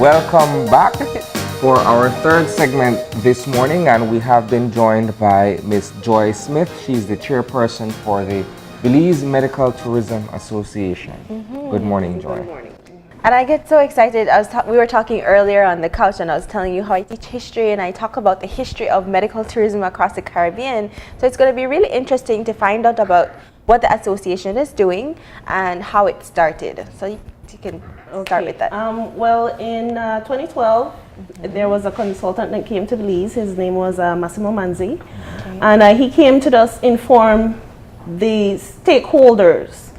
Welcome back for our third segment this morning, and we have been joined by Ms. Joy Smith. She's the chairperson for the Belize Medical Tourism Association. Good morning, Joy. Good morning. And I get so excited. We were talking earlier on the couch, and I was telling you how I teach history, and I talk about the history of medical tourism across the Caribbean. So it's going to be really interesting to find out about what the association is doing and how it started. So you can start with that. Well, in 2012, there was a consultant that came to Belize. His name was Massimo Manzi. Okay. And he came to us inform the stakeholders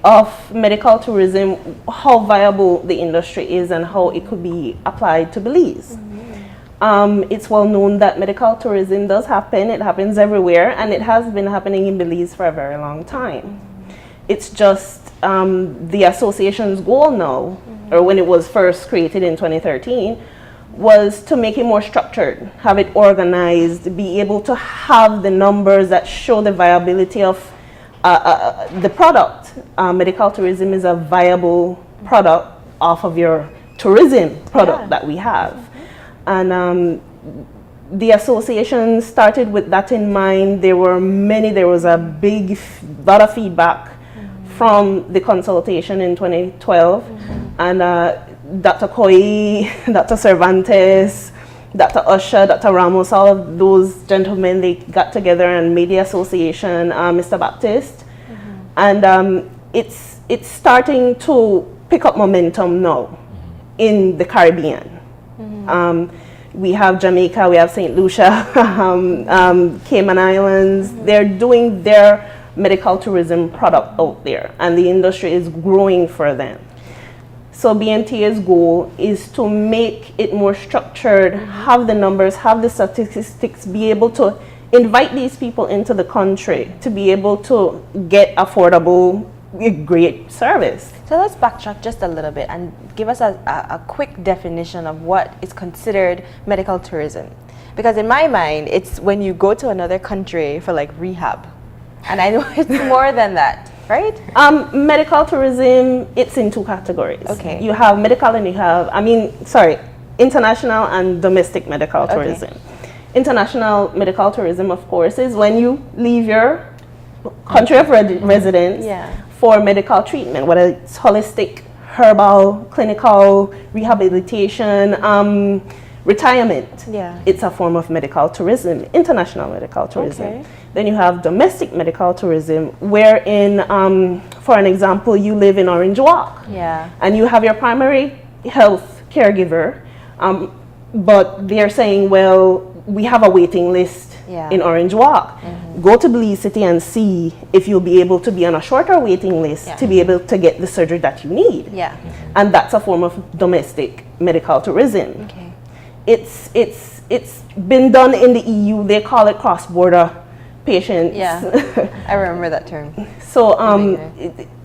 of medical tourism, how viable the industry is and how it could be applied to Belize. It's well known that medical tourism does happen. It happens everywhere, and it has been happening in Belize for a very long time. It's just the association's goal now, or when it was first created in 2013, was to make it more structured, have it organized, be able to have the numbers that show the viability of the product. Medical tourism is a viable product off of your tourism product that we have. And the association started with that in mind. There was a lot of feedback from the consultation in 2012. And Dr. Koi, Dr. Cervantes, Dr. Usher, Dr. Ramos, all of those gentlemen, they got together and made the association, Mr. Baptist. And it's starting to pick up momentum now in the Caribbean. We have Jamaica, we have St. Lucia, Cayman Islands. They're doing their medical tourism product out there, and the industry is growing for them. So BMTA's goal is to make it more structured, have the numbers, have the statistics, be able to invite these people into the country to be able to get affordable, great service. So let's backtrack just a little bit and give us a quick definition of what is considered medical tourism. Because in my mind, it's when you go to another country for like rehab. And I know it's more than that, right? Medical tourism, it's in two categories. Okay. You have medical and you have, international and domestic medical tourism. International medical tourism, of course, is when you leave your country of residence for medical treatment, whether it's holistic, herbal, clinical, rehabilitation, retirement. It's a form of medical tourism, international medical tourism. Then you have domestic medical tourism, wherein, for an example, you live in Orange Walk, and you have your primary health caregiver, but they're saying, well, we have a waiting list in Orange Walk. Go to Belize City and see if you'll be able to be on a shorter waiting list to be able to get the surgery that you need. And that's a form of domestic medical tourism. It's been done in the EU. They call it cross-border patients. I remember that term. So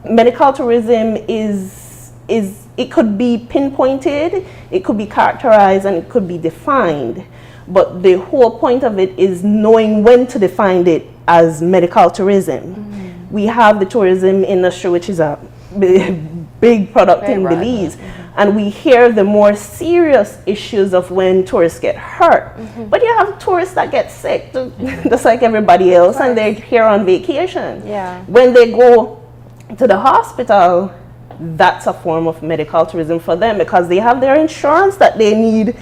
medical tourism is it could be pinpointed, it could be characterized, and it could be defined. But the whole point of it is knowing when to define it as medical tourism. We have the tourism industry, which is a big product in Belize. And we hear the more serious issues of when tourists get hurt. But you have tourists that get sick, just like everybody else, and they're here on vacation. When they go to the hospital, that's a form of medical tourism for them because they have their insurance that they need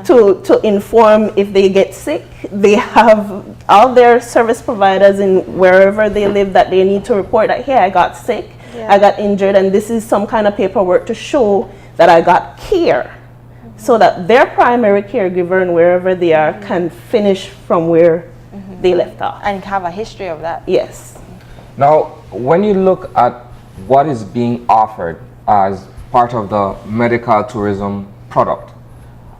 to inform if they get sick. They have all their service providers in wherever they live that they need to report that, hey, I got sick, I got injured, and this is some kind of paperwork to show that I got care, so that their primary caregiver and wherever they are can finish from where they left off. And have a history of that. Yes. Now, when you look at what is being offered as part of the medical tourism product,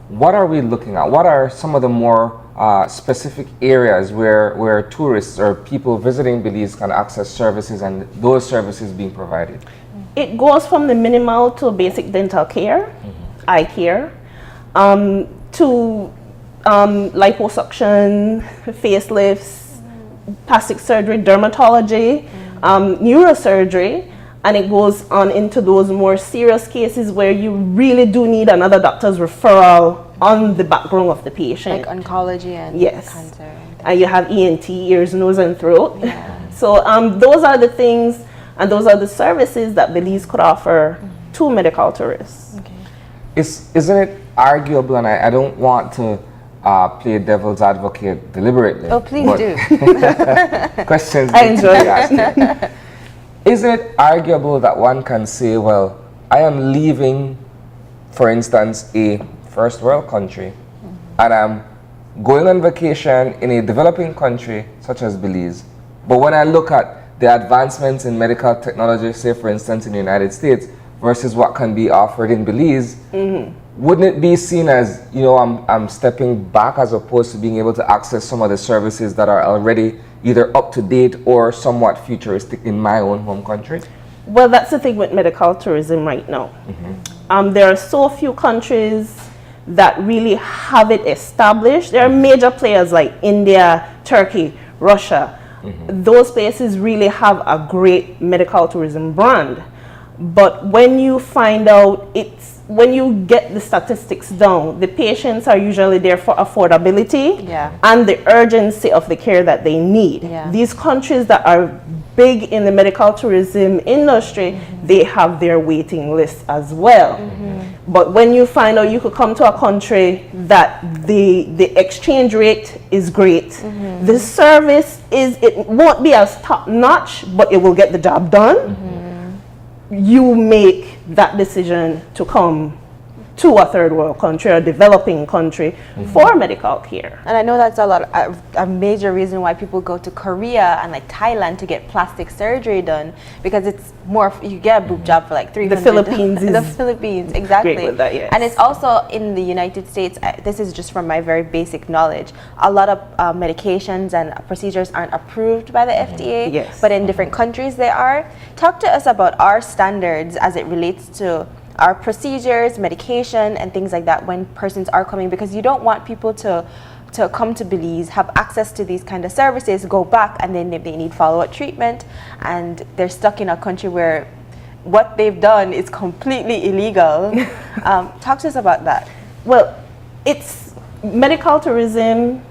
what are we looking at? What are some of the more specific areas where tourists or people visiting Belize can access services and those services being provided? It goes from the minimal to basic dental care, eye care, to liposuction, facelifts, plastic surgery, dermatology, neurosurgery, and it goes on into those more serious cases where you really do need another doctor's referral on the background of the patient. Like oncology and Yes. cancer. And you have ENT, ears, nose, and throat. Yeah. So those are the things and those are the services that Belize could offer to medical tourists. Okay. Isn't it arguable, and I don't want to play devil's advocate deliberately. Oh, please but do. questions I need to enjoy be asked. Isn't it arguable that one can say, well, I am leaving, for instance, a first world country, and I'm going on vacation in a developing country such as Belize, but when I look at the advancements in medical technology, say for instance in the United States, versus what can be offered in Belize, wouldn't it be seen as, you know, I'm stepping back as opposed to being able to access some of the services that are already either up to date or somewhat futuristic in my own home country? Well, that's the thing with medical tourism right now. There are so few countries that really have it established. There are major players like India, Turkey, Russia. Those places really have a great medical tourism brand. But when you find out, when you get the statistics down, the patients are usually there for affordability and the urgency of the care that they need. These countries that are big in the medical tourism industry, they have their waiting list as well. But when you find out you could come to a country that the exchange rate is great, the service it won't be as top notch, but it will get the job done. You make that decision to come to a third world country or developing country for medical care. And I know that's a major reason why people go to Korea and like Thailand to get plastic surgery done, because it's more, you get a boob job for like $300. The Philippines is the Philippines, exactly. great with that, yes. And it's also in the United States, this is just from my very basic knowledge, a lot of medications and procedures aren't approved by the FDA, but in different countries they are. Talk to us about our standards as it relates to our procedures, medication, and things like that when persons are coming, because you don't want people to come to Belize, have access to these kind of services, go back, and then if they need follow-up treatment, and they're stuck in a country where what they've done is completely illegal. Talk to us about that. Well, it's medical tourism,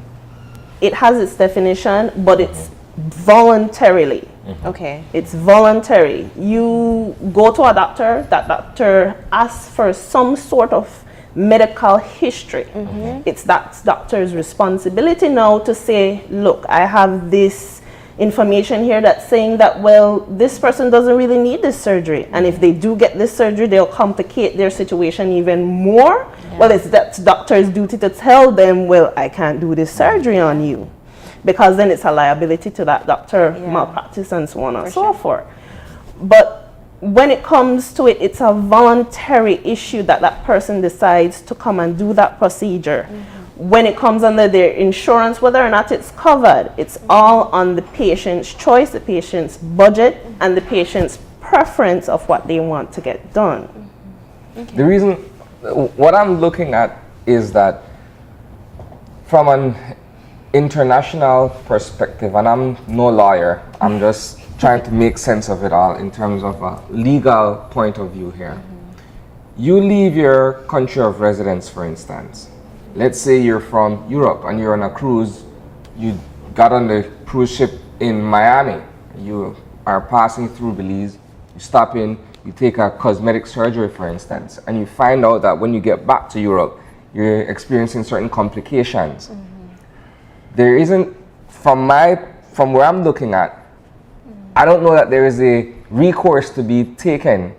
it has its definition, but it's voluntarily. Okay. It's voluntary. You go to a doctor, that doctor asks for some sort of medical history. It's that doctor's responsibility now to say, look, I have this information here that's saying that, well, this person doesn't really need this surgery. And if they do get this surgery, they'll complicate their situation even more. Well, it's that doctor's duty to tell them, well, I can't do this surgery on you, because then it's a liability to that doctor, malpractice and so on and so forth. But when it comes to it, it's a voluntary issue that that person decides to come and do that procedure. When it comes under their insurance, whether or not it's covered, it's all on the patient's choice, the patient's budget, and the patient's preference of what they want to get done. The reason, what I'm looking at is that from an international perspective, and I'm no lawyer, I'm just trying to make sense of it all in terms of a legal point of view here. You leave your country of residence, for instance. Let's say you're from Europe and you're on a cruise. You got on the cruise ship in Miami. You are passing through Belize. You stop in, you take a cosmetic surgery, for instance, and you find out that when you get back to Europe, you're experiencing certain complications. There isn't, from where I'm looking at, I don't know that there is a recourse to be taken,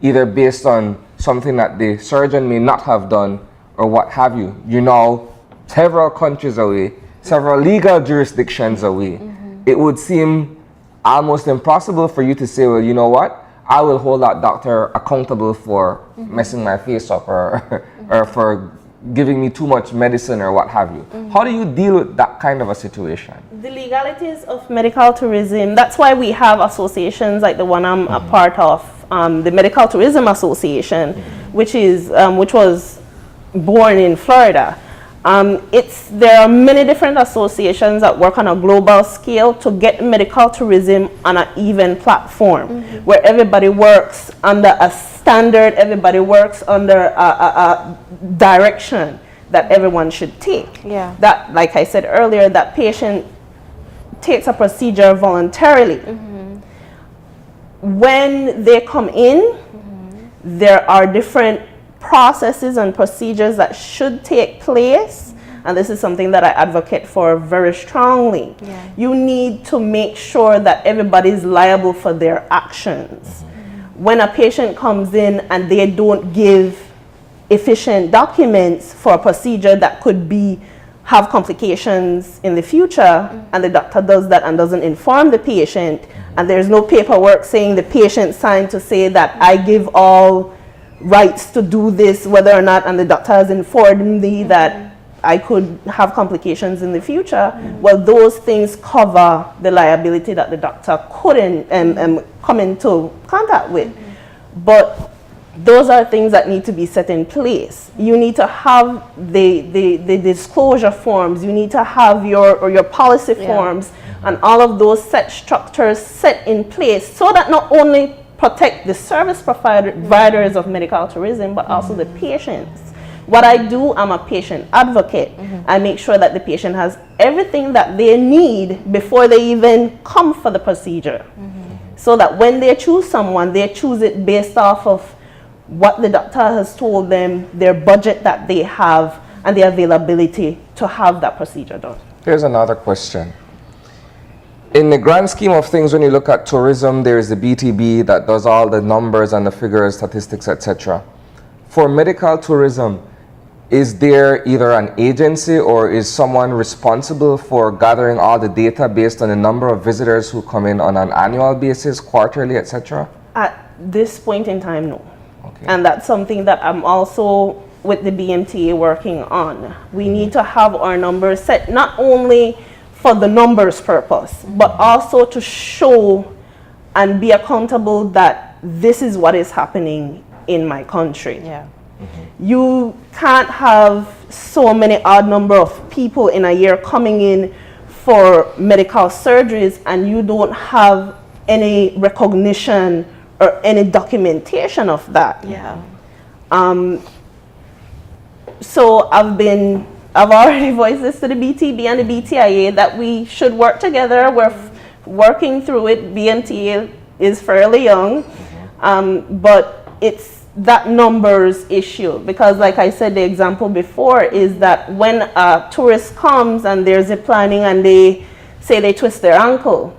either based on something that the surgeon may not have done or what have you. You're now several countries away, several legal jurisdictions away. It would seem almost impossible for you to say, well, you know what? I will hold that doctor accountable for messing my face up or for giving me too much medicine or what have you. How do you deal with that kind of a situation? The legalities of medical tourism, that's why we have associations like the one I'm a part of, the Medical Tourism Association, which was born in Florida. There are many different associations that work on a global scale to get medical tourism on an even platform, where everybody works under a standard, everybody works under a direction that everyone should take. Yeah. That, like I said earlier, that patient takes a procedure voluntarily. When they come in, there are different processes and procedures that should take place, and this is something that I advocate for very strongly. Yeah. You need to make sure that everybody is liable for their actions. When a patient comes in and they don't give efficient documents for a procedure that could have complications in the future, and the doctor does that and doesn't inform the patient, and there's no paperwork saying the patient signed to say that I give all rights to do this, whether or not, and the doctor has informed me that I could have complications in the future, well, those things cover the liability that the doctor couldn't come into contact with. But those are things that need to be set in place. You need to have the disclosure forms, you need to have your policy forms, and all of those structures set in place so that not only protect the service providers of medical tourism, but also the patients. What I do, I'm a patient advocate. I make sure that the patient has everything that they need before they even come for the procedure. So that when they choose someone, they choose it based off of what the doctor has told them, their budget that they have, and the availability to have that procedure done. Here's another question. In the grand scheme of things, when you look at tourism, there is the BTB that does all the numbers and the figures, statistics, etc. For medical tourism, is there either an agency or is someone responsible for gathering all the data based on the number of visitors who come in on an annual basis, quarterly, etc.? At this point in time, no. Okay. And that's something that I'm also with the BMTA working on. We need to have our numbers set not only for the numbers purpose, but also to show and be accountable that this is what is happening in my country. Yeah. You can't have so many odd number of people in a year coming in for medical surgeries and you don't have any recognition or any documentation of that. Yeah. So I've already voiced this to the BTB and the BTIA that we should work together. We're working through it. BMTA is fairly young, but it's that numbers issue, because like I said, the example before is that when a tourist comes and there's a planning and they say they twist their ankle,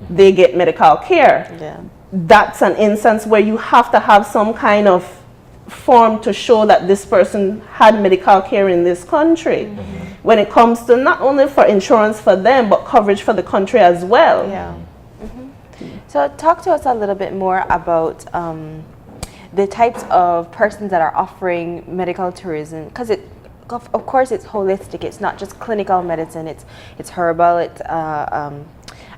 they get medical care. Yeah. That's an instance where you have to have some kind of form to show that this person had medical care in this country. When it comes to not only for insurance for them, but coverage for the country as well. Yeah. So talk to us a little bit more about the types of persons that are offering medical tourism, because of course it's holistic. It's not just clinical medicine. It's herbal. It's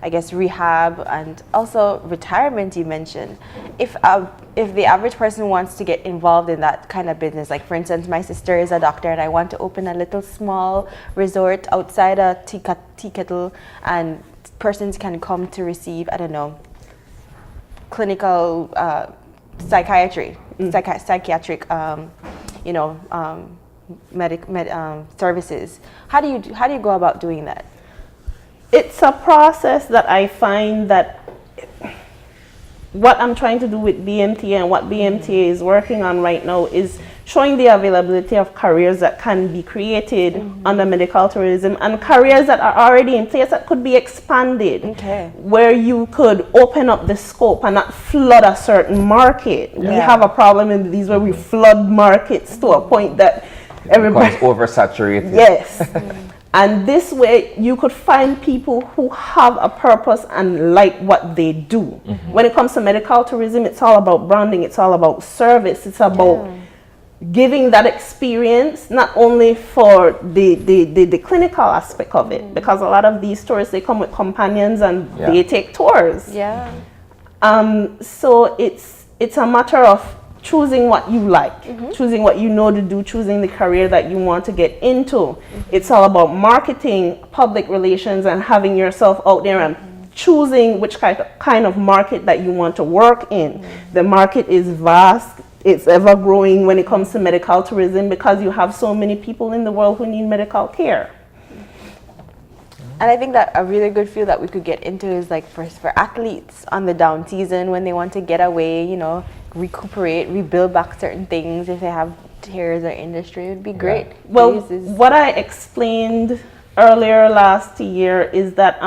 I guess rehab and also retirement. You mentioned if the average person wants to get involved in that kind of business, like for instance, my sister is a doctor and I want to open a little small resort outside a tea kettle, and persons can come to receive, I don't know, clinical psychiatric services. How do you go about doing that? It's a process that I find that what I'm trying to do with BMTA and what BMTA is working on right now is showing the availability of careers that can be created under medical tourism, and careers that are already in place that could be expanded, where you could open up the scope and not flood a certain market. We have a problem in Belize where we flood markets to a point that everybody becomes oversaturated. Yes. And this way you could find people who have a purpose and like what they do. When it comes to medical tourism, it's all about branding, it's all about service, it's about giving that experience not only for the clinical aspect of it, because a lot of these tourists, they come with companions and they take tours. Yeah. So it's a matter of choosing what you like, choosing what you know to do, choosing the career that you want to get into. It's all about marketing, public relations, and having yourself out there and choosing which kind of market that you want to work in. The market is vast. It's ever growing when it comes to medical tourism because you have so many people in the world who need medical care. And I think that a really good field that we could get into is like for athletes on the down season when they want to get away, you know, recuperate, rebuild back certain things if they have tears or industry. It would be great. Well, what I explained earlier last year is that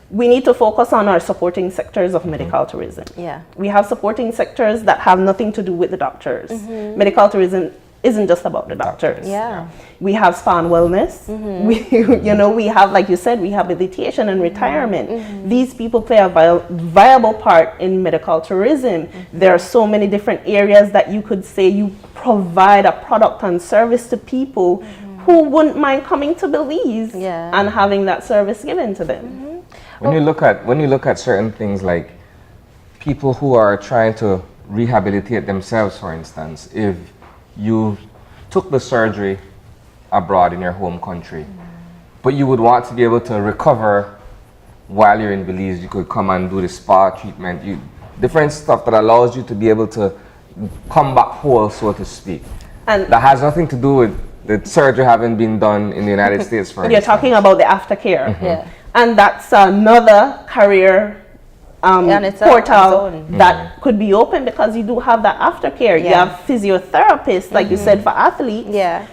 we need to focus on our supporting sectors of medical tourism. Yeah. We have supporting sectors that have nothing to do with the doctors. Medical tourism isn't just about the doctors. Yeah. We have spa and wellness. We have, like you said, rehabilitation and retirement. These people play a viable part in medical tourism. There are so many different areas that you could say you provide a product and service to people who wouldn't mind coming to Belize and having that service given to them. When you look at certain things like people who are trying to rehabilitate themselves, for instance, if you took the surgery abroad in your home country, but you would want to be able to recover while you're in Belize, you could come and do the spa treatment, different stuff that allows you to be able to come back whole, so to speak. And that has nothing to do with the surgery having been done in the United States, for You're talking about the aftercare. And that's another career portal that could be open because you do have that aftercare. You have physiotherapists, like you said, for athletes.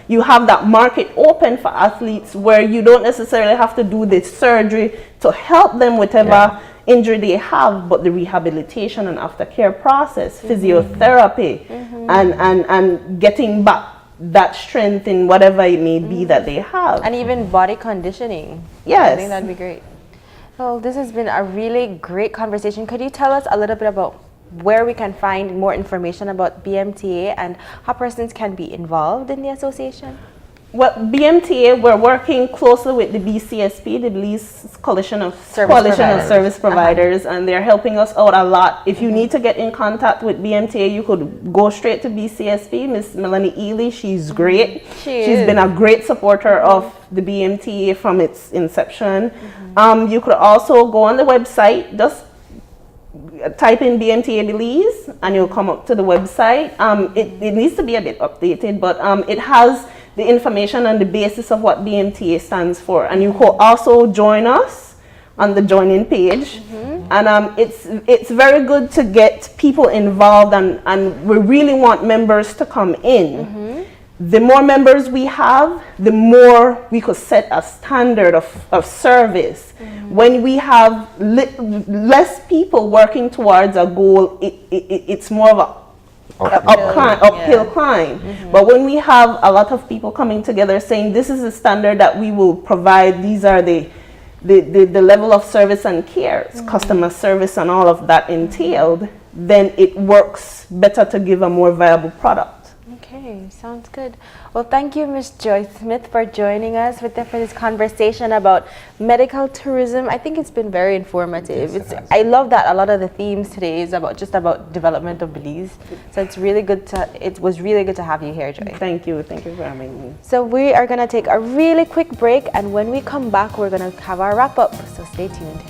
You have that market open for athletes where you don't necessarily have to do the surgery to help them with whatever injury they have, but the rehabilitation and aftercare process, physiotherapy, and getting back that strength in whatever it may be that they have. And even body conditioning. Yes. I think that'd be great. Well, this has been a really great conversation. Could you tell us a little bit about where we can find more information about BMTA and how persons can be involved in the association? Well, BMTA, we're working closely with the BCSP, the Belize Coalition of Service Providers, and they're helping us out a lot. If you need to get in contact with BMTA, you could go straight to BCSP. Miss Melanie Ely, she's great. She's been a great supporter of the BMTA from its inception. You could also go on the website, just type in BMTA Belize, and you'll come up to the website. It needs to be a bit updated, but it has the information on the basis of what BMTA stands for. And you could also join us on the join-in page. And it's very good to get people involved, and we really want members to come in. The more members we have, the more we could set a standard of service. When we have less people working towards a goal, it's more of a uphill climb. But when we have a lot of people coming together saying this is the standard that we will provide, these are the level of service and care, customer service and all of that entailed, then it works better to give a more viable product. Okay, sounds good. Well, thank you, Ms. Joyce Smith, for joining us for this conversation about medical tourism. I think it's been very informative. Yes, I love that a lot of the themes today is about development of Belize. So it was really good to have you here, Joy. Thank you for having me. So we are going to take a really quick break, and when we come back, we're going to have our wrap up. So stay tuned.